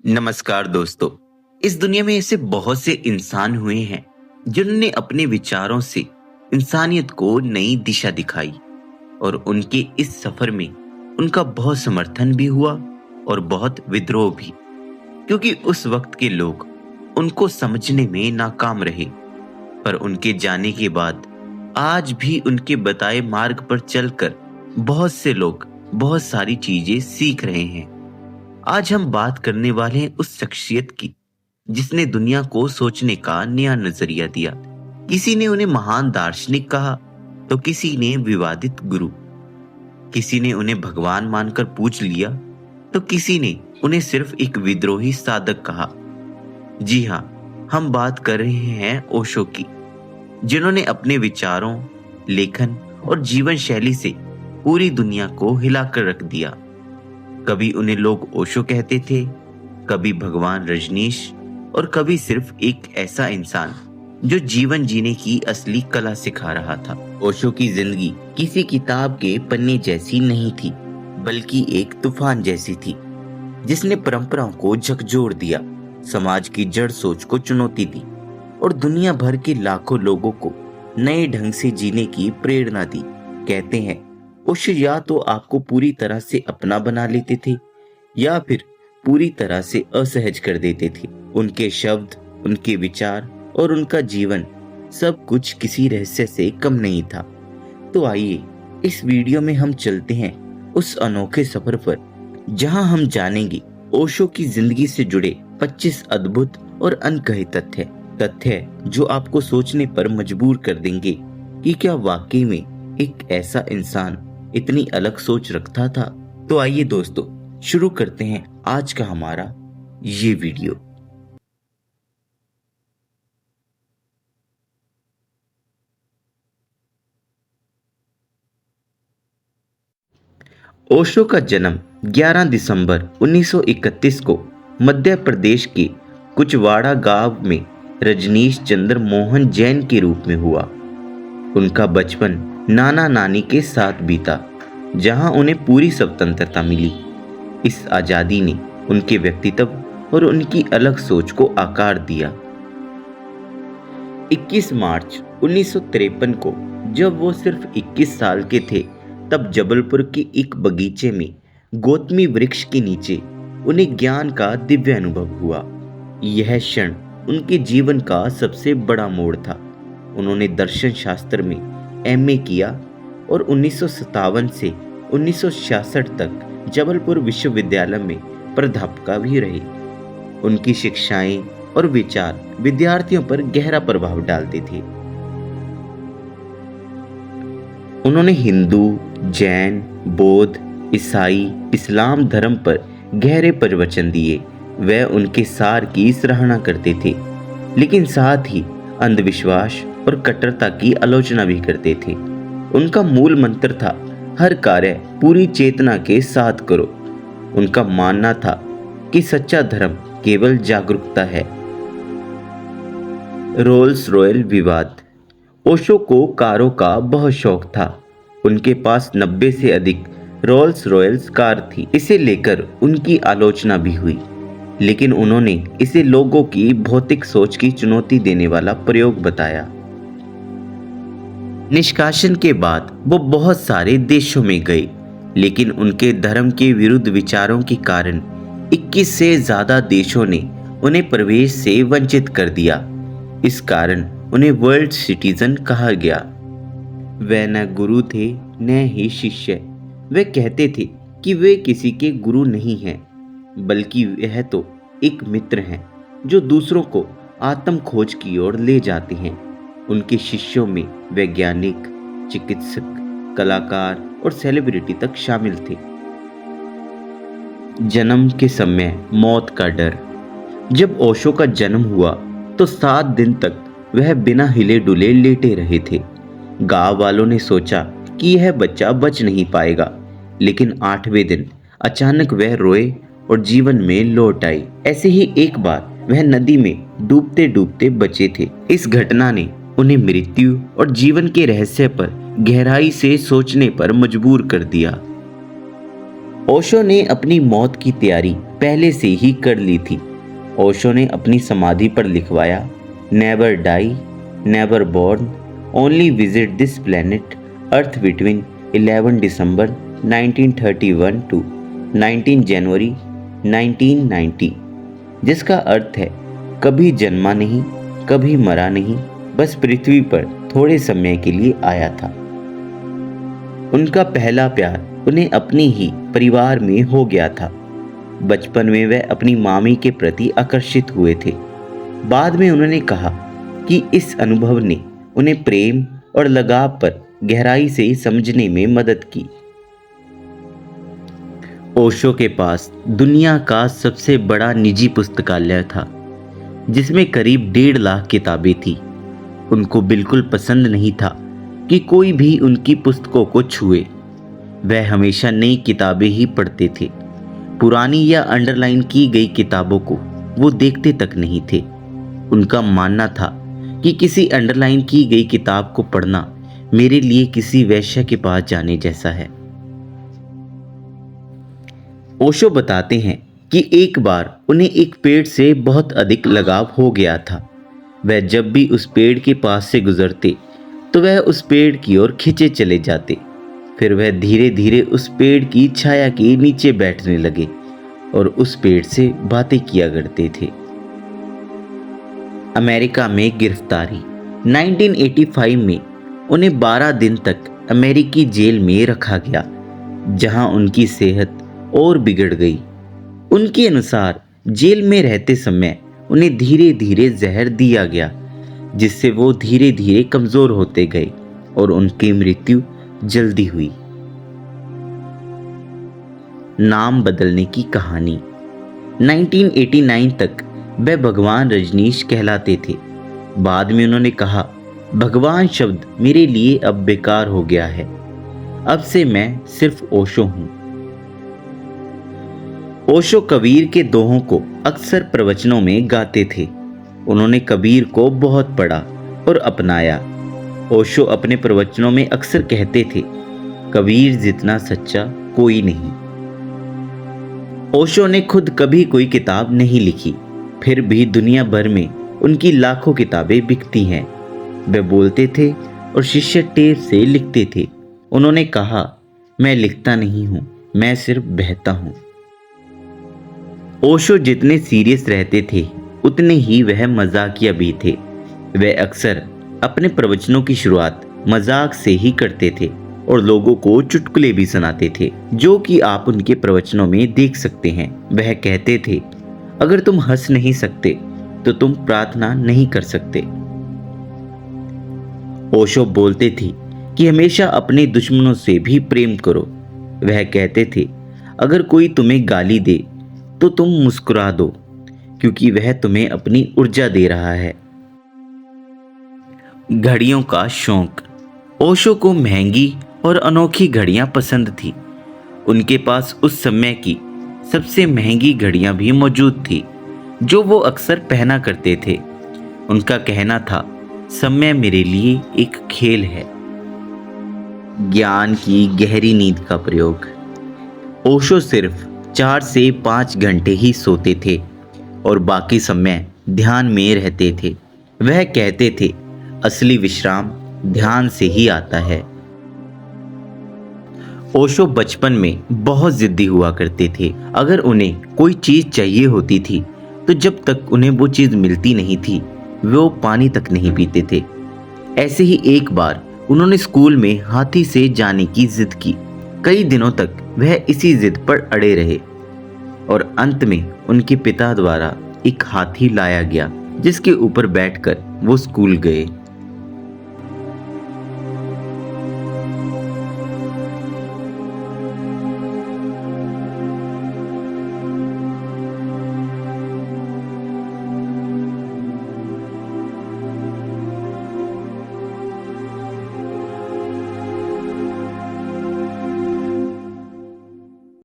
नमस्कार दोस्तों। इस दुनिया में ऐसे बहुत से इंसान हुए हैं जिन्होंने अपने विचारों से इंसानियत को नई दिशा दिखाई और उनके इस सफर में उनका बहुत समर्थन भी हुआ और बहुत विद्रोह भी, क्योंकि उस वक्त के लोग उनको समझने में नाकाम रहे। पर उनके जाने के बाद आज भी उनके बताए मार्ग पर चलकर बहुत से लोग बहुत सारी चीजें सीख रहे हैं। आज हम बात करने वाले हैं उस शख्सियत की जिसने दुनिया को सोचने का नया नजरिया दिया। किसी ने उन्हें महान दार्शनिक कहा तो किसी ने विवादित गुरु, किसी ने उन्हें भगवान मानकर पूछ लिया तो किसी ने उन्हें सिर्फ एक विद्रोही साधक कहा। जी हाँ, हम बात कर रहे हैं ओशो की, जिन्होंने अपने विचारों, लेखन और जीवन शैली से पूरी दुनिया को हिलाकर रख दिया। कभी उन्हें लोग ओशो कहते थे, कभी भगवान रजनीश और कभी सिर्फ एक ऐसा इंसान जो जीवन जीने की असली कला सिखा रहा था। ओशो की जिंदगी किसी किताब के पन्ने जैसी नहीं थी, बल्कि एक तूफान जैसी थी जिसने परंपराओं को झकझोर दिया, समाज की जड़ सोच को चुनौती दी और दुनिया भर के लाखों लोगों को नए ढंग से जीने की प्रेरणा दी। कहते हैं ओशो या तो आपको पूरी तरह से अपना बना लेते थे या फिर पूरी तरह से असहज कर देते थे। उनके शब्द, उनके विचार और उनका जीवन सब कुछ किसी रहस्य से कम नहीं था। तो आइए इस वीडियो में हम चलते हैं उस अनोखे सफर पर जहां हम जानेंगे ओशो की जिंदगी से जुड़े 25 अद्भुत और अनकहे तथ्य जो आपको सोचने पर मजबूर कर देंगे कि क्या वाकई में एक ऐसा इंसान इतनी अलग सोच रखता था। तो आइए दोस्तों, शुरू करते हैं आज का हमारा ये वीडियो। ओशो का जन्म 11 दिसंबर 1931 को मध्य प्रदेश के कुचवाड़ा गांव में रजनीश चंद्र मोहन जैन के रूप में हुआ। उनका बचपन नाना नानी के साथ बीता, जहां उन्हें पूरी स्वतंत्रता मिली। इस आजादी ने उनके व्यक्तित्व और उनकी अलग सोच को आकार दिया। 21 मार्च 1953 को जब वो सिर्फ 21 साल के थे, तब जबलपुर के एक बगीचे में गौतमी वृक्ष के नीचे उन्हें ज्ञान का दिव्य अनुभव हुआ। यह क्षण उनके जीवन का सबसे बड़ा मोड़ था। उन्होंने दर्शन शास्त्र में एमए किया और 1957 से 1966 तक जबलपुर विश्वविद्यालय में प्राध्यापिका भी रही। उनकी शिक्षाएं और विचार विद्यार्थियों पर गहरा प्रभाव डालते थे। उन्होंने हिंदू, जैन, बौद्ध, ईसाई, इस्लाम धर्म पर गहरे प्रवचन दिए। वह उनके सार की सराहना करते थे, लेकिन साथ ही अंधविश्वास और कट्टरता की आलोचना भी करते थे। उनका मूल मंत्र था, हर कार्य पूरी चेतना के साथ करो। उनका मानना था कि सच्चा धर्म केवल जागरूकता है। रोल्स रॉयल विवाद। ओशो को कारों का बहुत शौक था। उनके पास 90 से अधिक रोल्स रॉयल्स कार थी। इसे लेकर उनकी आलोचना भी हुई, लेकिन उन्होंने इसे लोगों की भौतिक सोच की चुनौती देने वाला प्रयोग बताया। निष्कासन के बाद वो बहुत सारे देशों में गए, लेकिन उनके धर्म के विरुद्ध विचारों के कारण 21 से ज्यादा देशों ने उन्हें प्रवेश से वंचित कर दिया। इस कारण उन्हें वर्ल्ड सिटीजन कहा गया। वे न गुरु थे न ही शिष्य। वे कहते थे कि वे किसी के गुरु नहीं हैं, बल्कि वह तो एक मित्र हैं जो दूसरों को आत्म खोज की ओर ले जाते हैं। उनके शिष्यों में वैज्ञानिक, चिकित्सक, कलाकार और सेलिब्रिटी तक शामिल थे। जन्म के समय मौत का डर। जब ओशो का जन्म हुआ तो 7 दिन तक वह बिना हिले डुले लेटे रहे थे। गांव वालों ने सोचा कि यह बच्चा बच नहीं पाएगा, लेकिन 8वें दिन अचानक वह रोए और जीवन में लौट आई। ऐसे ही एक बार वह नदी में डूबते डूबते बचे थे। इस घटना ने उन्हें मृत्यु और जीवन के रहस्य पर गहराई से सोचने पर मजबूर कर दिया। ओशो ने अपनी मौत की तैयारी पहले से ही कर ली थी। ओशो ने अपनी समाधि पर लिखवाया, never die, never born, only visit this planet earth between 11 December 1931 to 19 January 1990, जिसका अर्थ है कभी जन्मा नहीं, कभी मरा नहीं, बस पृथ्वी पर थोड़े समय के लिए आया था। उनका पहला प्यार उन्हें अपने ही परिवार में हो गया था। बचपन में वह अपनी मामी के प्रति आकर्षित हुए थे। बाद में उन्होंने कहा कि इस अनुभव ने उन्हें प्रेम और लगाव पर गहराई से समझने में मदद की। ओशो के पास दुनिया का सबसे बड़ा निजी पुस्तकालय था, जिसमें करीब 1.5 लाख किताबें थी। उनको बिल्कुल पसंद नहीं था कि कोई भी उनकी पुस्तकों को छुए। वह हमेशा नई किताबें ही पढ़ते थे। पुरानी या अंडरलाइन की गई किताबों को वो देखते तक नहीं थे। उनका मानना था कि किसी अंडरलाइन की गई किताब को पढ़ना मेरे लिए किसी वैश्य के पास जाने जैसा है। ओशो बताते हैं कि एक बार उन्हें एक पेड़ से बहुत अधिक लगाव हो गया था। वह जब भी उस पेड़ के पास से गुजरते तो वह उस पेड़ की ओर खिंचे चले जाते। फिर वह धीरे धीरे उस पेड़ की छाया के नीचे बैठने लगे और उस पेड़ से बातें किया करते थे। अमेरिका में गिरफ्तारी 1985 में उन्हें 12 दिन तक अमेरिकी जेल में रखा गया, जहां उनकी सेहत और बिगड़ गई। उनके अनुसार जेल में रहते समय उन्हें धीरे धीरे जहर दिया गया, जिससे वो धीरे धीरे कमजोर होते गए और उनकी मृत्यु जल्दी हुई। नाम बदलने की कहानी 1989 तक वह भगवान रजनीश कहलाते थे। बाद में उन्होंने कहा, भगवान शब्द मेरे लिए अब बेकार हो गया है, अब से मैं सिर्फ ओशो हूं। ओशो कबीर के दोहों को अक्सर प्रवचनों में गाते थे। उन्होंने कबीर को बहुत पढ़ा और अपनाया। ओशो अपने प्रवचनों में अक्सर कहते थे, कबीर जितना सच्चा कोई नहीं। ओशो ने खुद कभी कोई किताब नहीं लिखी, फिर भी दुनिया भर में उनकी लाखों किताबें बिकती हैं। वे बोलते थे और शिष्य टेप से लिखते थे। उन्होंने कहा, मैं लिखता नहीं हूं, मैं सिर्फ बहता हूं। ओशो जितने सीरियस रहते थे उतने ही वह मजाकिया भी थे। वह अक्सर अपने प्रवचनों की शुरुआत मजाक से ही करते थे और लोगों को चुटकुले भी सुनाते थे, जो कि आप उनके प्रवचनों में देख सकते हैं। वह कहते थे, अगर तुम हंस नहीं सकते तो तुम प्रार्थना नहीं कर सकते। ओशो बोलते थे कि हमेशा अपने दुश्मनों से भी प्रेम करो। वह कहते थे, अगर कोई तुम्हें गाली दे तो तुम मुस्कुरा दो, क्योंकि वह तुम्हें अपनी ऊर्जा दे रहा है। घड़ियों का शौक। ओशो को महंगी और अनोखी घड़ियां पसंद थी। उनके पास उस समय की सबसे महंगी घड़ियां भी मौजूद थी, जो वो अक्सर पहना करते थे। उनका कहना था, समय मेरे लिए एक खेल है। ज्ञान की गहरी नींद का प्रयोग। ओशो सिर्फ 4 से 5 घंटे ही सोते थे और बाकी समय ध्यान में रहते थे। वह कहते थे, असली विश्राम ध्यान से ही आता है। ओशो बचपन में बहुत जिद्दी हुआ करते थे। अगर उन्हें कोई चीज चाहिए होती थी तो जब तक उन्हें वो चीज मिलती नहीं थी वो पानी तक नहीं पीते थे। ऐसे ही एक बार उन्होंने स्कूल में हाथी से जाने की जिद की। कई दिनों तक वह इसी जिद पर अड़े रहे और अंत में उनके पिता द्वारा एक हाथी लाया गया, जिसके ऊपर बैठकर वो स्कूल गए।